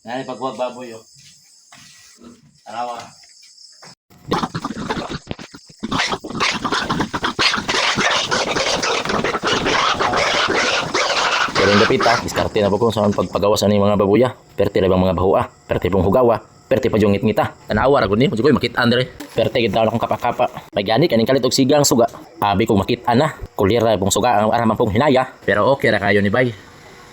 Yan, pagbuwag baboy, oh. Tarawa. Pero yung gapita, diskarte na po kung saan pagpagawas ng mga babuya. Perte lang mga bahua, perte pong hugawa, perte pa yung ngit-ngita. Tanawa, ragon ni, mo makita andre. Perte kita na akong kapakapa. May gani, kaning kalit og sigang suga. Abi kong makita na, kulira pong suga ang araman pong hinaya. Pero okay ra kayo ni bay.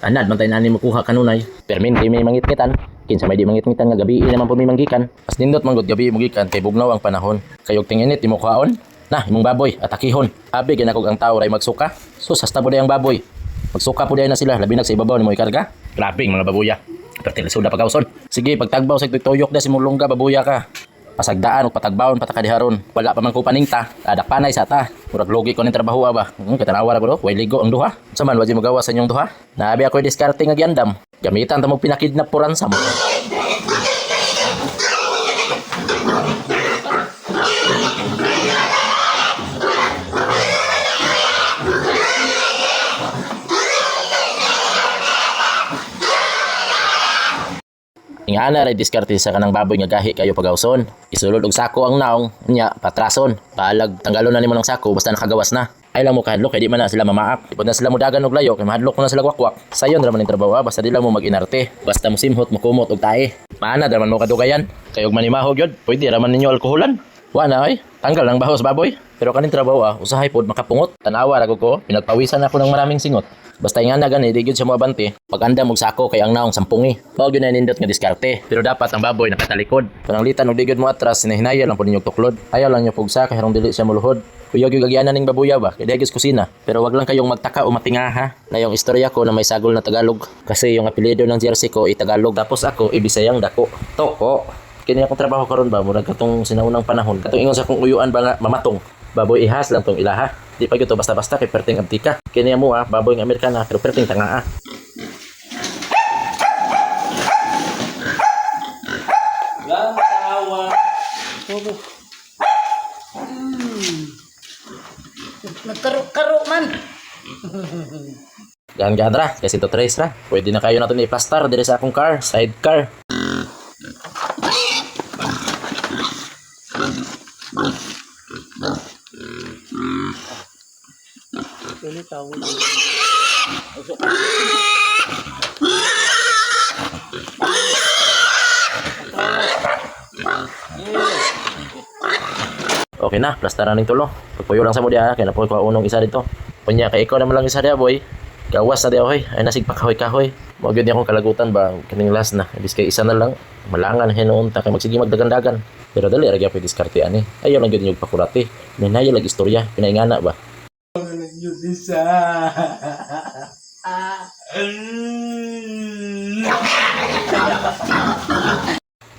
Anad, bantay na ni makuha kanunay. Permin, di may mangit-ngitan. Kinsa may di mangit-ngitan nga gabi naman po may manggikan. Mas nindot manggod gabi mugikan kay bugnaw ang panahon. Kayog tinginit, di mo kuhaon. Nah, imong baboy, atakihon. Abi, ginakog ang tao ray magsuka. Sus, hasta po ang baboy. Magsuka po na sila, labi na sa ibabaw ni mo ikarga. Grabing mga babuya. Pertilisod na pagkauson. Sige, pagtagbaw sa tuyok na si mulungga babuya ka. Pasagdaan o patagbawon patakadiharon. Wala pa man ko paninta. Adak panay sa ta. Murag logi ko ning trabaho ba. Katanawa ra ko do. Way ligo ang duha. Saman waji magawa sa inyong duha. Naabi ako diskarte nga giandam. Gamitan ta mo pinakidnap po ransam. Ingana ray diskarte sa kanang baboy nga gahi kayo pagawson. Isulod og sako ang naong nya patrason. Paalag tanggalon na nimo ng sako basta nakagawas na. Ay lang mo kahadlok kay di man na sila mamaak. Ipod na sila mo dagan og layo kay mahadlok mo na sila wakwak. Sayon ra man ning trabaho basta di lang mo mag-inarte. Basta mo simhot mo kumot og tae. Maana ra man mo kadugayan. Kay og manimahog gyud, pwede ra man ninyo alkoholan. Wa na ay, tanggal ang bahos baboy. Pero kaning trabaho usahay pod makapungot. Tanawa ra ko, pinagpawisan ako ng maraming singot. Basta nga na gani, di gyud siya moabante. Pag andam og sako kay ang naong sampungi. Mao gyud na nindot nga diskarte. Pero dapat ang baboy nakatalikod. Pananglitan og di gyud mo atras, sinahinaya lang pod ninyo tuklod. Ayaw lang niyo pugsa kay harong dili siya muluhod. Kuyog yung gagyanan ning babuya ba? Kaya dagis kusina. Pero wag lang kayong magtaka o matingaha na yung istorya ko na may sagol na Tagalog. Kasi yung apelyido ng jersey ko ay Tagalog. Tapos ako, ibisayang dako. Toko. Kini akong trabaho karon ba? Murag katong sinaunang panahon. Katong ingon sa akong uyuan ba nga mamatong. Baboy ihas lang tong ilaha. Di pa gyud to basta-basta kay perting abtika. Kini mo baboy ng Amerikana pero perting tanga Lang tawa. Nagkaro-karo man. Gan ra, kasi to trace ra. Pwede na kayo natin iplastar dire sa akong car, sidecar. Ini tahu. Okay na, plastaran ning tulo. Pagpuyo lang sa mo diha, kay napoy ko unong isa dito. Kunya kay ikaw naman lang isa diha boy. Gawas na di hoy, ay nasig pa kahoy-kahoy. Mao gyud ni akong kalagutan ba kaning last na. Ibis kay isa na lang, malangan hinuon ta kay magsige magdagan-dagan. Pero dali ra gyud diskarte ani. Ayaw lang gyud yung pakurati. Minayo lag istorya, pinaingana ba. Yun isa.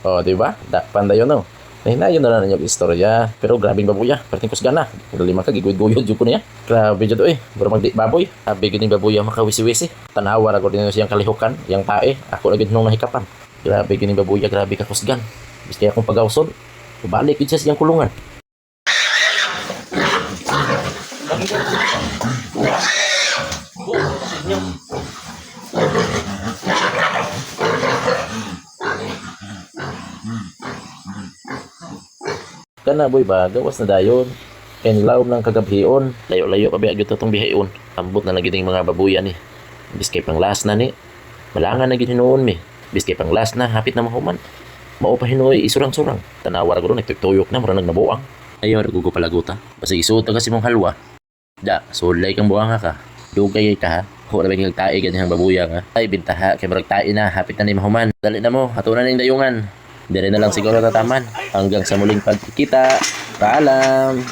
Oh, di ba? Pandayon no. Hinayon na lang yung istorya. Pero grabing babuya. Perting kusgana. Lima ka, giguyod-guyod yun ko niya. Grabe dyan eh. Buro magdi baboy. Sabi gini babuya makawisi-wisi. Tanawa ra ko din siyang kalihukan. Yang tae. Ako lagi nung nahikapan. Grabe gini babuya. Grabe ka kusgan. Bis kaya akong pagawson. Balik yun siya siyang kulungan. Kana boy ba, gawas na dayon. Kaya nilawom ng kagabhion. Layo-layo pa biya gyud tong bihayon. Ambot na lagi ding mga babuyan ni. Bis kay pang last na ni. Malangan na gid hinuon mi. Bis kay pang last na hapit na mahuman. Mao pa hinuoy isurang-surang. Tanawa ra gud nagtuyok na murag nagnabuang. Ayaw ra gugo palaguta. Basta isuot kasi mong halwa. Da, sulay kang buanga ka. Dugay ka ha. Ho na biglang tae ganyan babuya nga. Ay bintaha kay murag tae na hapit na ni mahuman. Dali na mo, hatunan ning dayungan. Dire na lang siguro tataman. Hanggang sa muling pagkikita. Paalam!